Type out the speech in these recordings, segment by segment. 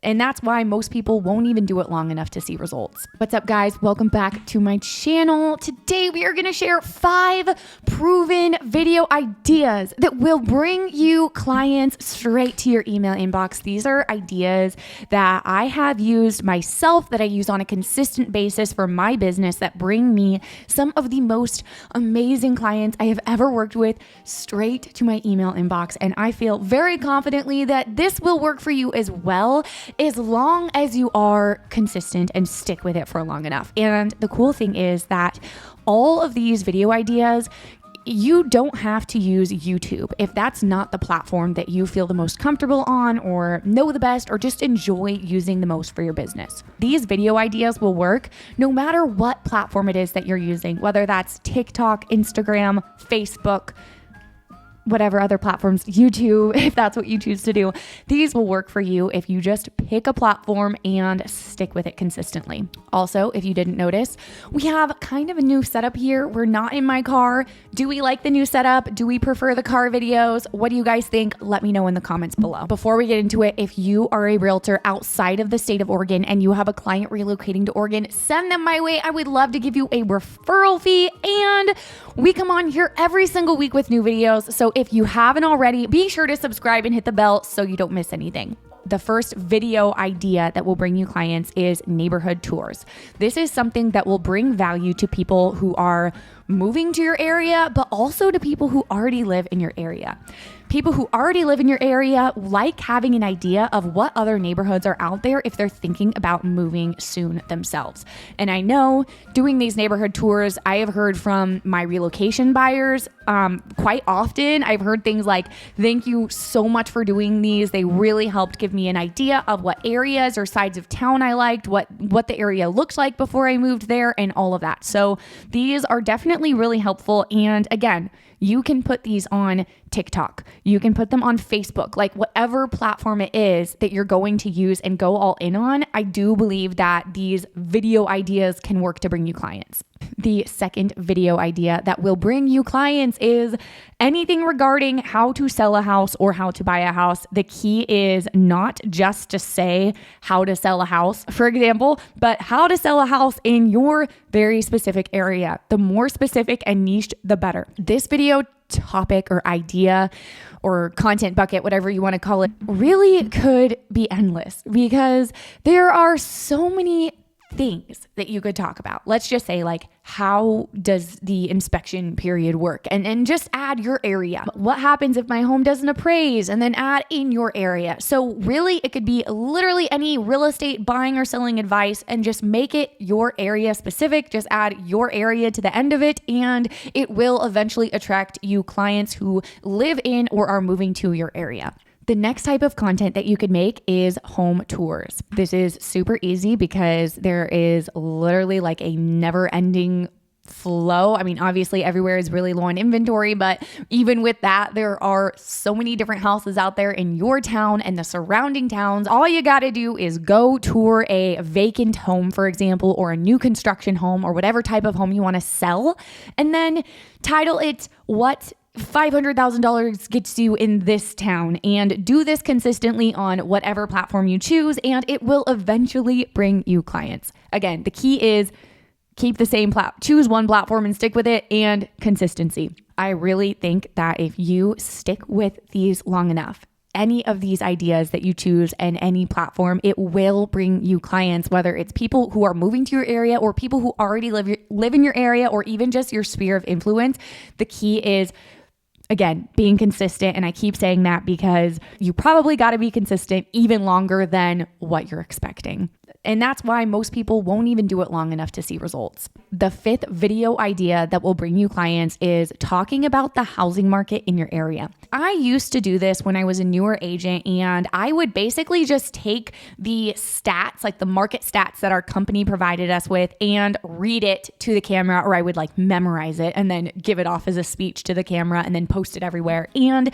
And that's why most people won't even do it long enough to see results. What's up, guys? Welcome back to my channel. Today, we are going to share 5 proven video ideas that will bring you clients straight to your email inbox. These are ideas that I have used myself, that I use on a consistent basis for my business, that bring me some of the most amazing clients I have ever worked with straight to my email inbox. And I feel very confidently that this will work for you as well, as long as you are consistent and stick with it for long enough. And the cool thing is that all of these video ideas, you don't have to use YouTube if that's not the platform that you feel the most comfortable on, or know the best, or just enjoy using the most for your business. These video ideas will work no matter what platform it is that you're using, whether that's TikTok, Instagram, Facebook, whatever other platforms, YouTube, if that's what you choose to do. These will work for you if you just pick a platform and stick with it consistently. Also, if you didn't notice, we have kind of a new setup here. We're not in my car. Do we like the new setup? Do we prefer the car videos? What do you guys think? Let me know in the comments below. Before we get into it, if you are a realtor outside of the state of Oregon and you have a client relocating to Oregon, send them my way. I would love to give you a referral fee, and we come on here every single week with new videos. So if you haven't already, be sure to subscribe and hit the bell so you don't miss anything. The first video idea that will bring you clients is neighborhood tours. This is something that will bring value to people who are moving to your area, but also to people who already live in your area. People who already live in your area like having an idea of what other neighborhoods are out there if they're thinking about moving soon themselves. And I know doing these neighborhood tours, I have heard from my relocation buyers quite often. I've heard things like, "Thank you so much for doing these. They really helped give me an idea of what areas or sides of town I liked, what the area looked like before I moved there," and all of that. So these are definitely really helpful. And again, you can put these on TikTok. You can put them on Facebook, like whatever platform it is that you're going to use and go all in on. I do believe that these video ideas can work to bring you clients. The second video idea that will bring you clients is anything regarding how to sell a house or how to buy a house. The key is not just to say how to sell a house, for example, but how to sell a house in your very specific area. The more specific and niche, the better. This video topic or idea or content bucket, whatever you want to call it, really could be endless, because there are so many things that you could talk about. Let's just say, like, how does the inspection period work? And just add your area. What happens if my home doesn't appraise? And then add in your area. So really, it could be literally any real estate buying or selling advice, and just make it your area specific. Just add your area to the end of it, and it will eventually attract you clients who live in or are moving to your area. The next type of content that you could make is home tours. This is super easy because there is literally like a never-ending flow. I mean, obviously everywhere is really low on inventory, but even with that, there are so many different houses out there in your town and the surrounding towns. All you got to do is go tour a vacant home, for example, or a new construction home, or whatever type of home you want to sell, and then title it "What $500,000 gets you in this town," and do this consistently on whatever platform you choose, and it will eventually bring you clients. Again, the key is keep the same choose one platform and stick with it, and consistency. I really think that if you stick with these long enough, any of these ideas that you choose and any platform, it will bring you clients, whether it's people who are moving to your area or people who already live in your area, or even just your sphere of influence. The key is, again, being consistent. And I keep saying that because you probably got to be consistent even longer than what you're expecting. And that's why most people won't even do it long enough to see results. The fifth video idea that will bring you clients is talking about the housing market in your area. I used to do this when I was a newer agent, and I would basically just take the stats, like the market stats that our company provided us with, and read it to the camera, or I would like memorize it and then give it off as a speech to the camera and then post it everywhere. And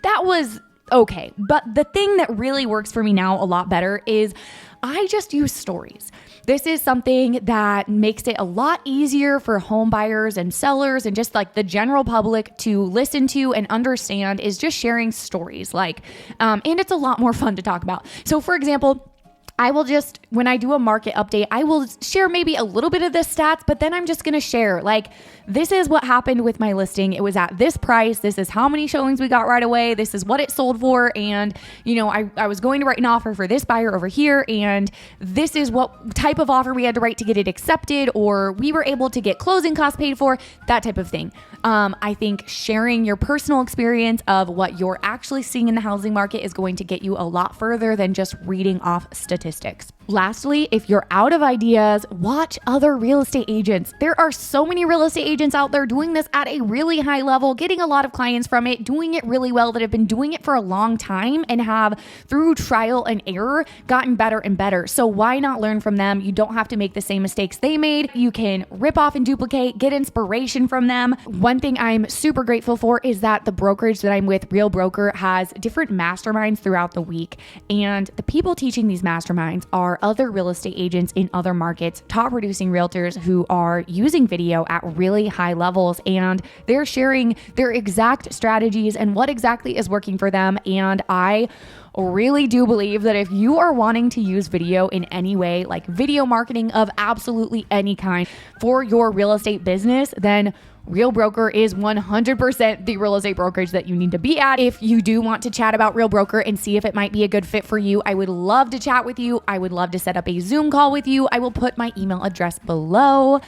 that was okay. But the thing that really works for me now a lot better is I just use stories. This is something that makes it a lot easier for home buyers and sellers and just like the general public to listen to and understand, is just sharing stories. And it's a lot more fun to talk about. So for example, I will just, when I do a market update, I will share maybe a little bit of the stats, but then I'm just going to share like, this is what happened with my listing. It was at this price. This is how many showings we got right away. This is what it sold for. And, you know, I was going to write an offer for this buyer over here. And this is what type of offer we had to write to get it accepted, or we were able to get closing costs paid for, that type of thing. I think sharing your personal experience of what you're actually seeing in the housing market is going to get you a lot further than just reading off statistics. Lastly, if you're out of ideas, watch other real estate agents. There are so many real estate agents out there doing this at a really high level, getting a lot of clients from it, doing it really well, that have been doing it for a long time and have, through trial and error, gotten better and better. So why not learn from them? You don't have to make the same mistakes they made. You can rip off and duplicate, get inspiration from them. One thing I'm super grateful for is that the brokerage that I'm with, Real Broker, has different masterminds throughout the week. And the people teaching these masterminds are other real estate agents in other markets, top producing realtors who are using video at really high levels, and they're sharing their exact strategies and what exactly is working for them. And I really do believe that if you are wanting to use video in any way, like video marketing of absolutely any kind for your real estate business, then Real Broker is 100% the real estate brokerage that you need to be at. If you do want to chat about Real Broker and see if it might be a good fit for you, I would love to chat with you. I would love to set up a Zoom call with you. I will put my email address below.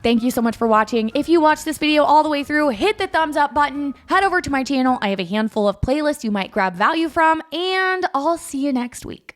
Thank you so much for watching. If you watched this video all the way through, hit the thumbs up button, head over to my channel. I have a handful of playlists you might grab value from, and I'll see you next week.